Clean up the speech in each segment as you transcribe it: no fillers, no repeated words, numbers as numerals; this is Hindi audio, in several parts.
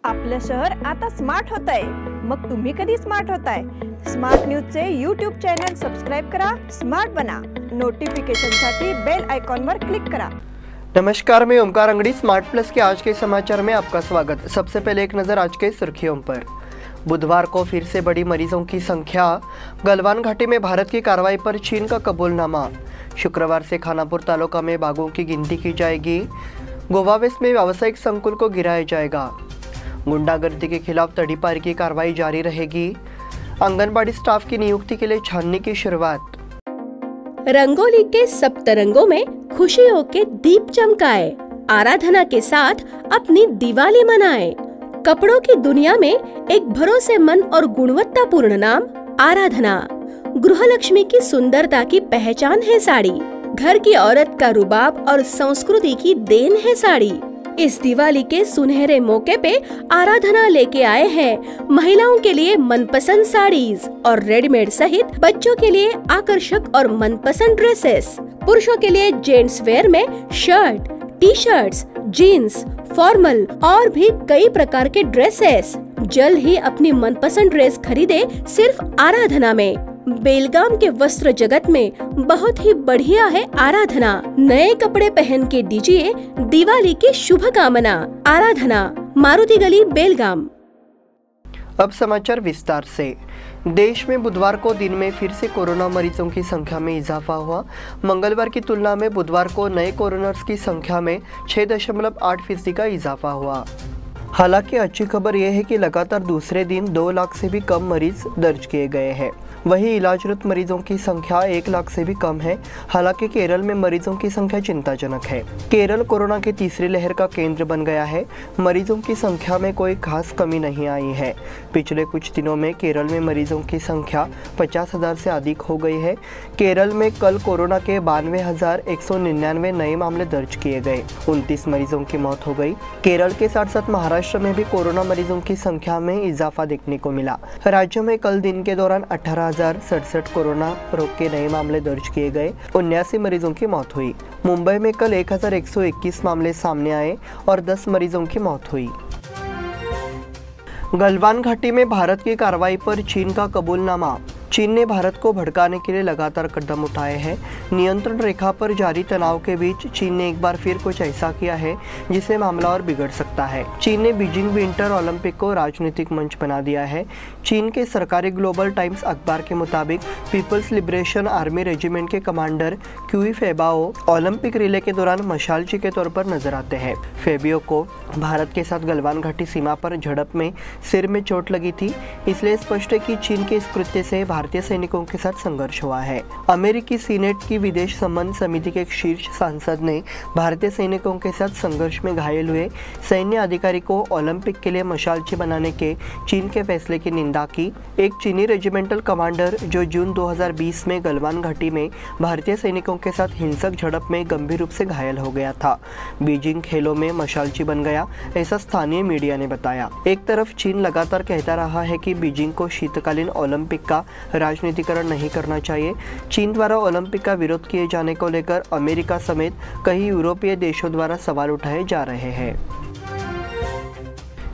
आपलं शहर आता स्मार्ट होत आहे। मग तुम्ही कधी स्मार्ट होताय? स्मार्ट न्यूजचे यूट्यूब चॅनल सबस्क्राइब करा, स्मार्ट बना। नोटिफिकेशनसाठी बेल आइकॉन पर क्लिक करा। नमस्कार, मैं ओमकार अंगड़ी स्मार्ट प्लस के आज के समाचार में आपका स्वागत। सबसे पहले एक नज़र आज के सुर्खियों पर। बुधवार को फिर से बड़ी मरीजों की संख्या, गलवान घाटी में भारत की कार्रवाई पर चीन का कबूलनामा। शुक्रवार से खानापुर तालुका में बाघों की गिनती की जाएगी। गोवा वेस्ट में व्यावसायिक संकुल को गिराया जाएगा। गुंडागर्दी के खिलाफ तड़ीपार की कार्रवाई जारी रहेगी। आंगनबाड़ी स्टाफ की नियुक्ति के लिए छाननी की शुरुआत। रंगोली के सप्तरंगों में खुशियों के दीप चमकाए, आराधना के साथ अपनी दिवाली मनाए। कपड़ों की दुनिया में एक भरोसेमंद और गुणवत्तापूर्ण नाम आराधना। गृहलक्ष्मी की सुंदरता की पहचान है साड़ी। घर की औरत का रुबाब और संस्कृति की देन है साड़ी। इस दिवाली के सुनहरे मौके पे आराधना लेके आए हैं महिलाओं के लिए मनपसंद साड़ीज और रेडीमेड सहित बच्चों के लिए आकर्षक और मनपसंद ड्रेसेस। पुरुषों के लिए जेंट्स वेयर में shirt, T shirts, jeans, formal और भी कई प्रकार के ड्रेसेस। जल्द ही अपनी मनपसंद ड्रेस खरीदे सिर्फ आराधना में। बेलगाम के वस्त्र जगत में बहुत ही बढ़िया है आराधना। नए कपड़े पहन के दीजिए दिवाली की शुभकामना। आराधना, मारुति गली, बेलगाम। अब समाचार विस्तार से। देश में बुधवार को दिन में फिर से कोरोना मरीजों की संख्या में इजाफा हुआ। मंगलवार की तुलना में बुधवार को नए कोरोनर्स की संख्या में 6.8% का इजाफा हुआ। हालांकि अच्छी खबर यह है कि लगातार दूसरे दिन 2 लाख से भी कम मरीज दर्ज किए गए हैं। वहीं इलाजरत मरीजों की संख्या 1 लाख से भी कम है। हालांकि केरल में मरीजों की संख्या चिंताजनक है। केरल कोरोना की तीसरी लहर का केंद्र बन गया है। मरीजों की संख्या में कोई खास कमी नहीं आई है। पिछले कुछ दिनों में केरल में मरीजों की संख्या 50,000 से अधिक हो गई है। केरल में कल कोरोना के 92,199 नए मामले दर्ज किए गए। 29 मरीजों की मौत हो गई। केरल के साथ साथ महाराष्ट्र में भी कोरोना मरीजों की संख्या में इजाफा देखने को मिला। राज्य में कल दिन के दौरान 18,067 कोरोना रोग के नए मामले दर्ज किए गए। 79 मरीजों की मौत हुई। मुंबई में कल 1,121 मामले सामने आए और 10 मरीजों की मौत हुई। गलवान घाटी में भारत की कार्रवाई पर चीन का कबूलनामा। चीन ने भारत को भड़काने के लिए लगातार कदम उठाए हैं। नियंत्रण रेखा पर जारी तनाव के बीच चीन ने एक बार फिर कुछ ऐसा किया है जिससे मामला और बिगड़ सकता है। चीन ने बीजिंग विंटर ओलंपिक को राजनीतिक मंच बना दिया है। चीन के सरकारी ग्लोबल टाइम्स अखबार के मुताबिक पीपल्स लिबरेशन आर्मी रेजिमेंट के कमांडर क्यूई फेबाओ ओलंपिक रिले के दौरान मशालची के तौर पर नजर आते हैं। फेबियो को भारत के साथ गलवान घाटी सीमा पर झड़प में सिर में चोट लगी थी, इसलिए स्पष्ट है कि चीन के इस कृत्य से भारतीय सैनिकों के साथ संघर्ष हुआ है। अमेरिकी सीनेट की विदेश संबंध समिति के एक शीर्ष सांसद ने भारतीय सैनिकों के साथ संघर्ष में घायल हुए सैन्य अधिकारी को ओलंपिक के लिए मशालची बनाने के चीन के फैसले की निंदा की। एक चीनी रेजिमेंटल कमांडर जो जून 2020 में गलवान घाटी में भारतीय सैनिकों के साथ हिंसक झड़प में गंभीर रूप से घायल हो गया था, बीजिंग खेलों में मशालची बन गया, ऐसा स्थानीय मीडिया ने बताया। एक तरफ चीन लगातार कहता रहा है कि बीजिंग को शीतकालीन ओलंपिक का राजनीतिकरण नहीं करना चाहिए। चीन द्वारा ओलंपिक का विरोध किए जाने को लेकर अमेरिका समेत कई यूरोपीय देशों द्वारा सवाल उठाए जा रहे हैं।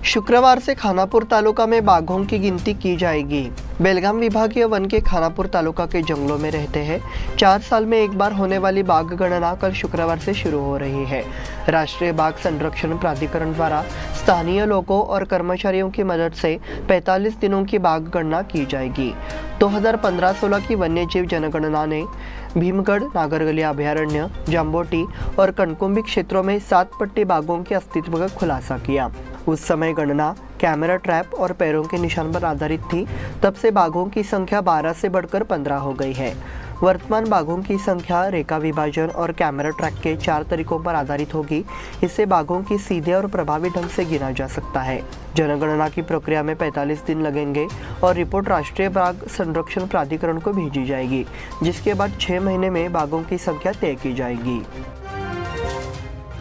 शुक्रवार से खानापुर तालुका में बाघों की गिनती की जाएगी। बेलगाम विभागीय वन के खानापुर तालुका के जंगलों में रहते हैं 4 साल में एक बार होने वाली बाघ गणना कल शुक्रवार से शुरू हो रही है। राष्ट्रीय बाघ संरक्षण प्राधिकरण द्वारा स्थानीय लोगों और कर्मचारियों की मदद से 45 दिनों की बाघ गणना की जाएगी। 2015-16 की वन्यजीव जनगणना ने भीमगढ़, नागरगली अभयारण्य, जाम्बोटी और कनकुंबी क्षेत्रों में 7 पट्टी बाघों के अस्तित्व का खुलासा किया। उस समय गणना कैमरा ट्रैप और पैरों के निशान पर आधारित थी। तब से बाघों की संख्या 12 से बढ़कर 15 हो गई है। वर्तमान बाघों की संख्या रेखा विभाजन और कैमरा ट्रैक के 4 तरीकों पर आधारित होगी। इससे बाघों की सीधे और प्रभावी ढंग से गिना जा सकता है। जनगणना की प्रक्रिया में 45 दिन लगेंगे और रिपोर्ट राष्ट्रीय बाघ संरक्षण प्राधिकरण को भेजी जाएगी, जिसके बाद 6 महीने में बाघों की संख्या तय की जाएगी।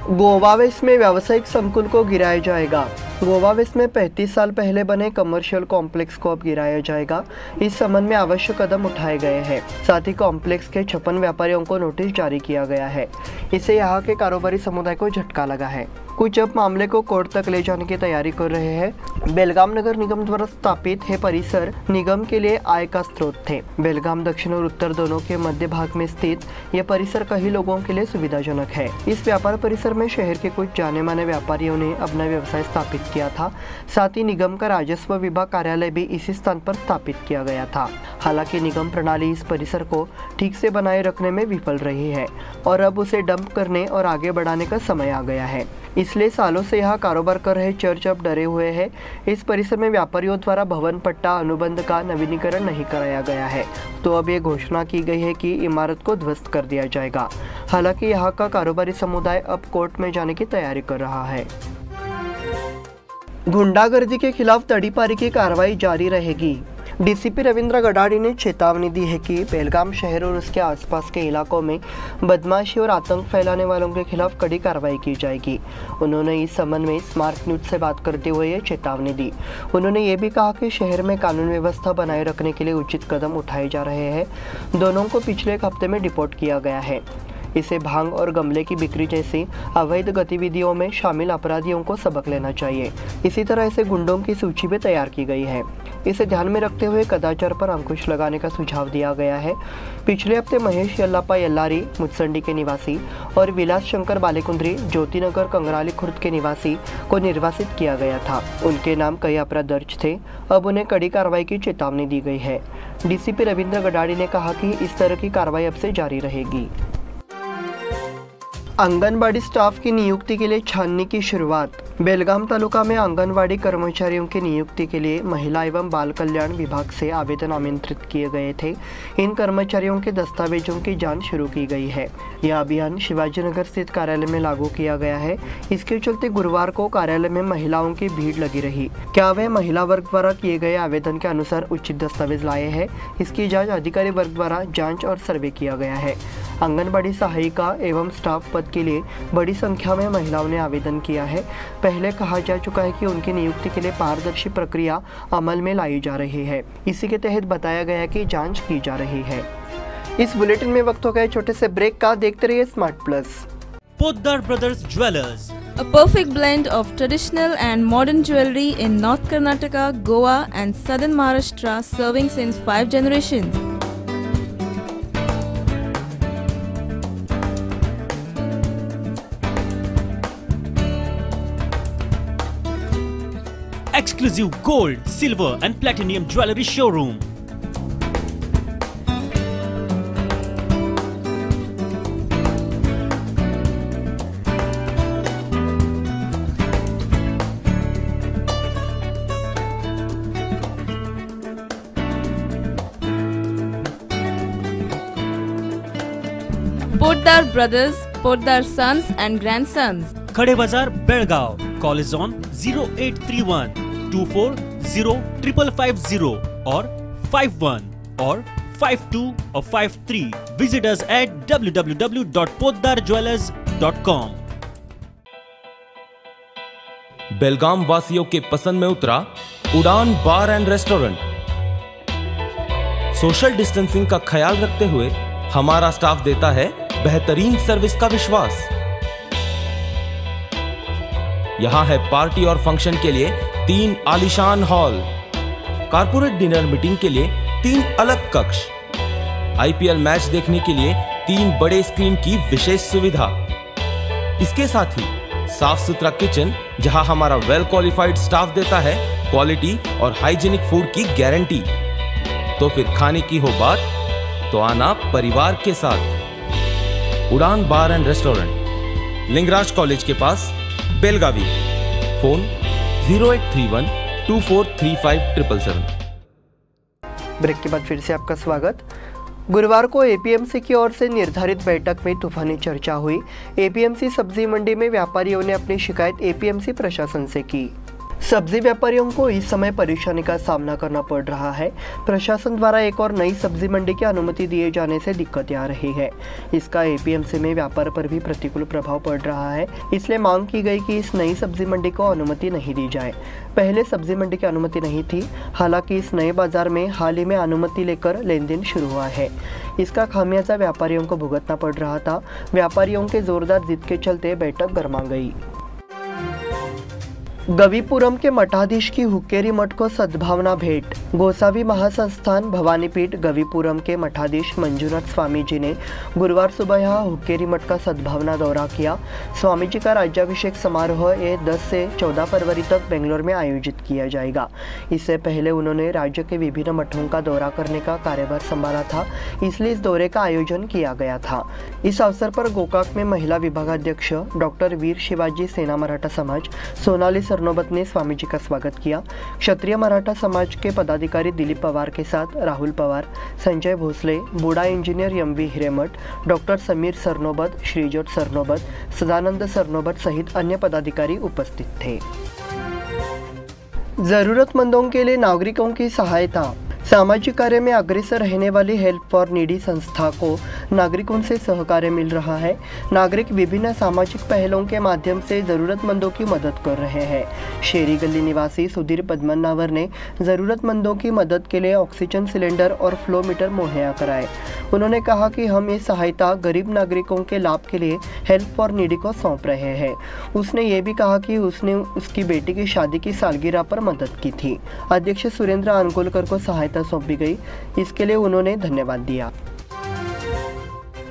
गोवा वेस्ट में व्यावसायिक संकुल को गिराया जाएगा। गोवा वेस्ट में 35 साल पहले बने कमर्शियल कॉम्प्लेक्स को अब गिराया जाएगा। इस संबंध में आवश्यक कदम उठाए गए हैं। साथ ही कॉम्प्लेक्स के 56 व्यापारियों को नोटिस जारी किया गया है। इससे यहाँ के कारोबारी समुदाय को झटका लगा है। कुछ अब मामले को कोर्ट तक ले जाने की तैयारी कर रहे हैं। बेलगाम नगर निगम द्वारा स्थापित है परिसर निगम के लिए आय का स्रोत थे। बेलगाम दक्षिण और उत्तर दोनों के मध्य भाग में स्थित यह परिसर कई लोगों के लिए सुविधाजनक है। इस व्यापार परिसर में शहर के कुछ जाने माने व्यापारियों ने अपना व्यवसाय स्थापित किया था। साथ ही निगम का राजस्व विभाग कार्यालय भी इसी स्थान पर स्थापित किया गया था। हालांकि निगम प्रणाली इस परिसर को ठीक से बनाए रखने में विफल रही है और अब उसे डंप करने और आगे बढ़ाने का समय आ गया है। इसलिए सालों से यहाँ कारोबार कर रहे चर्च अब डरे हुए हैं। इस परिसर में व्यापारियों द्वारा भवन पट्टा अनुबंध का नवीनीकरण नहीं कराया गया है, तो अब ये घोषणा की गई है कि इमारत को ध्वस्त कर दिया जाएगा। हालांकि यहाँ का कारोबारी समुदाय अब कोर्ट में जाने की तैयारी कर रहा है। गुंडागर्दी के खिलाफ तड़ीपारी की कार्रवाई जारी रहेगी। डीसीपी रविंद्र गडाड़ी ने चेतावनी दी है कि बेलगाम शहर और उसके आसपास के इलाकों में बदमाशी और आतंक फैलाने वालों के खिलाफ कड़ी कार्रवाई की जाएगी। उन्होंने इस संबंध में स्मार्ट न्यूज से बात करते हुए ये चेतावनी दी। उन्होंने ये भी कहा कि शहर में कानून व्यवस्था बनाए रखने के लिए उचित कदम उठाए जा रहे हैं। दोनों को पिछले एक हफ्ते में डिपोर्ट किया गया है। इसे भांग और गमले की बिक्री जैसी अवैध गतिविधियों में शामिल अपराधियों को सबक लेना चाहिए। इसी तरह ऐसे गुंडों की सूची भी तैयार की गई है। इसे ध्यान में रखते हुए कदाचार पर अंकुश लगाने का सुझाव दिया गया है। पिछले हफ्ते महेश यल्लापा यल्लारी मुत्संडी के निवासी और विलास शंकर बालेकुंद्री ज्योतिनगर कंगराली खुर्द के निवासी को निर्वासित किया गया था। उनके नाम कई अपराध दर्ज थे। अब उन्हें कड़ी कार्रवाई की चेतावनी दी गई है। डीसीपी रविंद्र गडाड़ी ने कहा कि इस तरह की कार्रवाई अब से जारी रहेगी। आंगनबाड़ी स्टाफ की नियुक्ति के लिए छाननी की शुरुआत। बेलगाम तालुका में आंगनबाड़ी कर्मचारियों की नियुक्ति के लिए महिला एवं बाल कल्याण विभाग से आवेदन आमंत्रित किए गए थे। इन कर्मचारियों के दस्तावेजों की जांच शुरू की गई है। यह अभियान शिवाजीनगर स्थित कार्यालय में लागू किया गया है। इसके चलते गुरुवार को कार्यालय में महिलाओं की भीड़ लगी रही। क्या वे महिला वर्ग द्वारा किए गए आवेदन के अनुसार उचित दस्तावेज लाए हैं, इसकी जाँच अधिकारी वर्ग द्वारा जाँच और सर्वे किया गया है। आंगनबाड़ी सहायिका एवं स्टाफ पद के लिए बड़ी संख्या में महिलाओं ने आवेदन किया है। पहले कहा जा चुका है कि उनकी नियुक्ति के लिए पारदर्शी प्रक्रिया अमल में लाई जा रही है। इसी के तहत बताया गया कि जांच की जा रही है। इस बुलेटिन में वक्त हो गया छोटे से ब्रेक का। देखते रहिए smart plus. Poddar brothers jewellers, a perfect blend of traditional and modern jewelry in North Karnataka, Goa and Southern Maharashtra, serving since 5 generations. exclusive gold, silver and platinum jewelry showroom. Poddar Brothers, Poddar Sons and Grandsons. Khade Bazar, Belgaum. Call is on 0831 240 5550 or 51 or 52 or 53. Visit us at www.poddarjewelers.com. बेलगाम वासियों के पसंद में उतरा उड़ान बार एंड रेस्टोरेंट। सोशल डिस्टेंसिंग का ख्याल रखते हुए हमारा स्टाफ देता है बेहतरीन सर्विस का विश्वास। यहां है पार्टी और फंक्शन के लिए 3 आलीशान हॉल, कारपोरेट डिनर मीटिंग के लिए 3 अलग कक्ष, आईपीएल मैच देखने के लिए 3 बड़े स्क्रीन की विशेष सुविधा। इसके साथ ही साफ सुथरा किचन जहां हमारा वेल क्वालिफाइड स्टाफ देता है क्वालिटी और हाइजीनिक फूड की गारंटी। तो फिर खाने की हो बात तो आना परिवार के साथ। उड़ान बार एंड रेस्टोरेंट, लिंगराज कॉलेज के पास, बेलगावी। फोन 0831 243577। ब्रेक के बाद फिर से आपका स्वागत। गुरुवार को एपीएमसी की ओर से निर्धारित बैठक में तूफानी चर्चा हुई। एपीएमसी सब्जी मंडी में व्यापारियों ने अपनी शिकायत एपीएमसी प्रशासन से की। सब्जी व्यापारियों को इस समय परेशानी का सामना करना पड़ रहा है। प्रशासन द्वारा एक और नई सब्जी मंडी की अनुमति दिए जाने से दिक्कतें आ रही है। इसका एपीएमसी में व्यापार पर भी प्रतिकूल प्रभाव पड़ रहा है। इसलिए मांग की गई कि इस नई सब्जी मंडी को अनुमति नहीं दी जाए। पहले सब्जी मंडी की अनुमति नहीं थी। हालांकि इस नए बाजार में हाल ही में अनुमति लेकर लेन देन शुरू हुआ है। इसका खामियाजा व्यापारियों को भुगतना पड़ रहा था। व्यापारियों के जोरदार जिद के चलते बैठक गरमा गई। गवीपुरम के मठाधीश की हुक्केरी मठ को सद्भावना भेंट। गोसावी महासंस्थान भवानीपीठ गवीपुरम के मठाधीश मंजुनाथ स्वामी जी ने गुरुवार सुबह यहाँ हुक्केरी मठ का सद्भावना दौरा किया। स्वामी जी का राज्याभिषेक समारोह ये 10 से 14 फरवरी तक बेंगलोर में आयोजित किया जाएगा। इससे पहले उन्होंने राज्य के विभिन्न मठों का दौरा करने का कार्यभार संभाला था, इसलिए इस दौरे का आयोजन किया गया था। इस अवसर पर गोकाक में महिला विभागाध्यक्ष डॉक्टर वीर शिवाजी सेना मराठा समाज सोनाली सरनोबत ने स्वामी जी का स्वागत किया। क्षत्रिय मराठा समाज के पदाधिकारी दिलीप पवार के साथ राहुल पवार, संजय भोसले, बूढ़ा engineer MV Hiremath, doctor Sameer Sarnobat, Shrijot Sarnobat, Sadanand Sarnobat सहित अन्य पदाधिकारी उपस्थित थे। जरूरतमंदों के लिए नागरिकों की सहायता। सामाजिक कार्य में अग्रसर रहने वाली हेल्प फॉर नीडी संस्था को नागरिकों से सहकार्य मिल रहा है। नागरिक विभिन्न सामाजिक पहलों के माध्यम से जरूरतमंदों की मदद कर रहे हैं। शेरी गली निवासी सुधीर पद्मनावर ने जरूरतमंदों की मदद के लिए ऑक्सीजन सिलेंडर और फ्लो मीटर मुहैया कराए। उन्होंने कहा कि हम ये सहायता गरीब नागरिकों के लाभ के लिए हेल्प फॉर नीडी को सौंप रहे हैं। उसने ये भी कहा कि उसने उसकी बेटी की शादी की सालगिरह पर मदद की थी। अध्यक्ष सुरेंद्र अनुकोलकर को सहायता सौंपी गई। इसके लिए उन्होंने धन्यवाद दिया।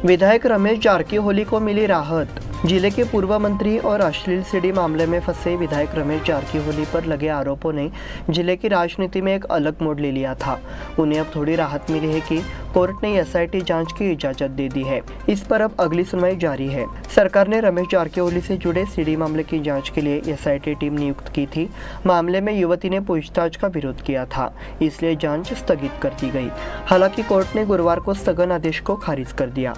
विधायक रमेश जारकीहोली को मिली राहत। जिले के पूर्व मंत्री और अश्लील सीडी मामले में फंसे विधायक रमेश जारकीहोली पर लगे आरोपों ने जिले की राजनीति में एक अलग मोड़ ले लिया था। उन्हें अब थोड़ी राहत मिली है कि कोर्ट ने एसआईटी जांच की इजाजत दे दी है। इस पर अब अगली सुनवाई जारी है। सरकार ने रमेश जारकीहोली से जुड़े सीडी मामले की जांच के लिए एसआईटी टीम नियुक्त की थी। मामले में युवती ने पूछताछ का विरोध किया था, इसलिए जांच स्थगित कर दी गई। हालांकि कोर्ट ने गुरुवार को स्थगन आदेश को खारिज कर दिया।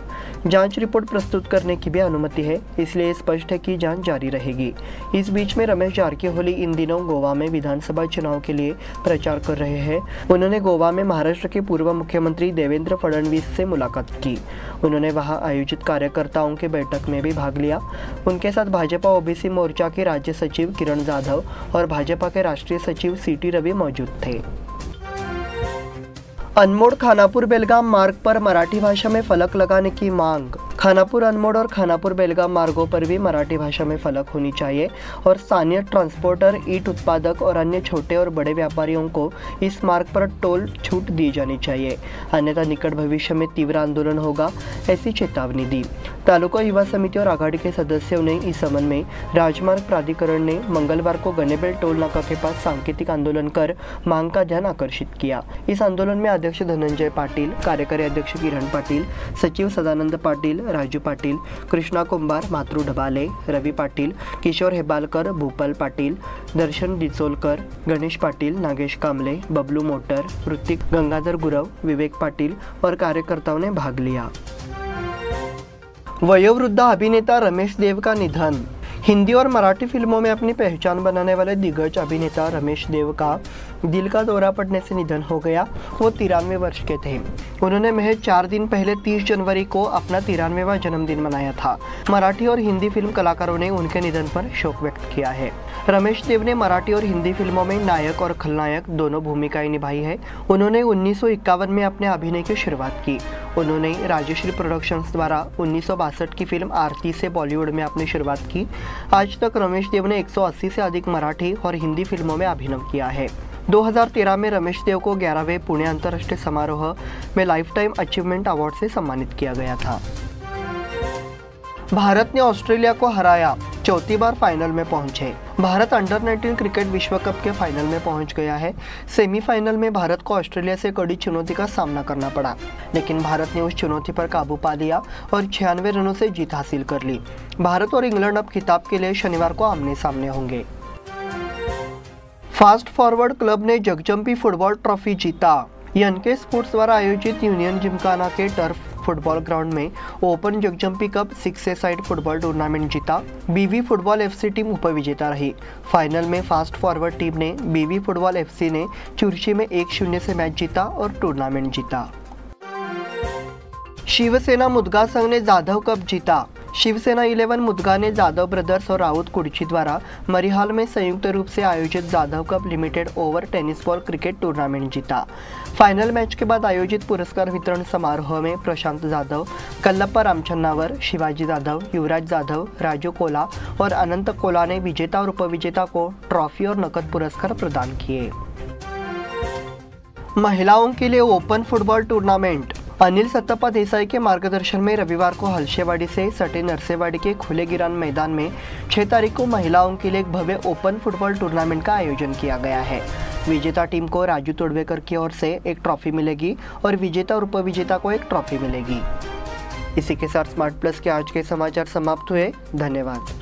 जांच रिपोर्ट प्रस्तुत करने की भी अनुमति है, इसलिए स्पष्ट है कि जांच जारी रहेगी। इस बीच में रमेश जारकीहोली इन दिनों गोवा में विधानसभा चुनाव के लिए प्रचार कर रहे हैं। उन्होंने गोवा में महाराष्ट्र के पूर्व मुख्यमंत्री देवेंद्र फडणवीस से मुलाकात की। उन्होंने वहां आयोजित कार्यकर्ताओं की बैठक में भी भाग लिया। उनके साथ भाजपा ओबीसी मोर्चा के राज्य सचिव किरण जाधव और भाजपा के राष्ट्रीय सचिव सीटी रवि मौजूद थे। अनमोड़ खानापुर बेलगाम मार्ग पर मराठी भाषा में फलक लगाने की मांग। खानापुर अनमोड़ और खानापुर बेलगाम मार्गों पर भी मराठी भाषा में फलक होनी चाहिए और स्थानीय ट्रांसपोर्टर, ईंट उत्पादक और अन्य छोटे और बड़े व्यापारियों को इस मार्ग पर टोल छूट दी जानी चाहिए, अन्यथा निकट भविष्य में तीव्र आंदोलन होगा, ऐसी चेतावनी दी। तालुका युवा समिति और आघाड़ी के सदस्यों ने इस संबंध में राजमार्ग प्राधिकरण ने मंगलवार को गनेबेल टोल नाका के पास सांकेतिक आंदोलन कर मांग का ध्यान आकर्षित किया। इस आंदोलन में अध्यक्ष धनंजय पाटिल, कार्यकारी अध्यक्ष किरण पाटिल, सचिव सदानंद पाटिल, राजू पाटिल, कृष्णा कुंभार, मातृ ढबाले, रवि पाटिल, किशोर हेबालकर, भूपाल पाटिल, दर्शन डिचोलकर, गणेश पाटिल, नागेश कामले, बबलू मोटर, ऋतिक, गंगाधर गुरव, विवेक पाटिल और कार्यकर्ताओं ने भाग लिया। वयोवृद्ध अभिनेता रमेश देव का निधन। हिंदी और मराठी फिल्मों में अपनी पहचान बनाने वाले दिग्गज अभिनेता रमेश देव का दिल का दौरा पड़ने से निधन हो गया। वो 93 वर्ष के थे। उन्होंने महज 4 दिन पहले 30 जनवरी को अपना 93वां जन्मदिन मनाया था। मराठी और हिंदी फिल्म कलाकारों ने उनके निधन पर शोक व्यक्त किया है। रमेश देव ने मराठी और हिंदी फिल्मों में नायक और खलनायक दोनों भूमिकाएं निभाई है। उन्होंने 1951 में अपने अभिनय की शुरुआत की। उन्होंने राजश्री प्रोडक्शंस द्वारा 1962 की फिल्म आरती से बॉलीवुड में अपनी शुरुआत की। आज तक रमेश देव ने 180 से अधिक मराठी और हिंदी फिल्मों में अभिनय किया है। 2013 में रमेश देव को 11वें पुणे अंतर्राष्ट्रीय समारोह में लाइफ टाइम अचीवमेंट अवार्ड से सम्मानित किया गया था। भारत ने ऑस्ट्रेलिया को हराया, चौथी बार फाइनल में पहुंचे। भारत अंडर 19 क्रिकेट विश्व कप के फाइनल में पहुंच गया है। सेमीफाइनल में भारत को ऑस्ट्रेलिया से कड़ी चुनौती का सामना करना पड़ा, लेकिन भारत ने उस चुनौती पर काबू पा लिया और 96 रनों से जीत हासिल कर ली। भारत और इंग्लैंड अब खिताब के लिए शनिवार को आमने सामने होंगे। फास्ट फॉरवर्ड क्लब ने जगजंपी फुटबॉल ट्रॉफी जीता। एनके स्पोर्ट्स द्वारा आयोजित यूनियन जिमखाना के टर्फ फुटबॉल ग्राउंड में ओपन जगजंपी कप 6-a-साइड फुटबॉल टूर्नामेंट जीता। बीवी फुटबॉल एफसी टीम उपविजेता रही। फाइनल में फास्ट फॉरवर्ड टीम ने बीवी फुटबॉल एफसी ने चुरची में 1-0 से मैच जीता और टूर्नामेंट जीता। शिवसेना मुदगा संघ ने जाधव कप जीता। शिवसेना 11 मुदगा ने जाधव ब्रदर्स और राउत कुर्ची द्वारा मरिहाल में संयुक्त रूप से आयोजित Jadhav cup limited over tennis ball cricket tournament जीता। फाइनल मैच के बाद आयोजित पुरस्कार वितरण समारोह में प्रशांत जाधव, कल्लप्पा रामचन्नावर, शिवाजी जाधव, युवराज जाधव, राजू कोला और अनंत कोला ने विजेता और उपविजेता को ट्रॉफी और नकद पुरस्कार प्रदान किए। महिलाओं के लिए open football tournament. Anil Sattappa Desai के मार्गदर्शन में रविवार को हलशेवाड़ी से सटे नरसेवाड़ी के खुले गिरान मैदान में 6 तारीख को महिलाओं के लिए एक भव्य ओपन फुटबॉल टूर्नामेंट का आयोजन किया गया है। विजेता टीम को राजू तोड़वेकर की ओर से एक ट्रॉफी मिलेगी और विजेता और उपविजेता को एक ट्रॉफी मिलेगी। इसी के साथ स्मार्ट प्लस के आज के समाचार समाप्त हुए। धन्यवाद।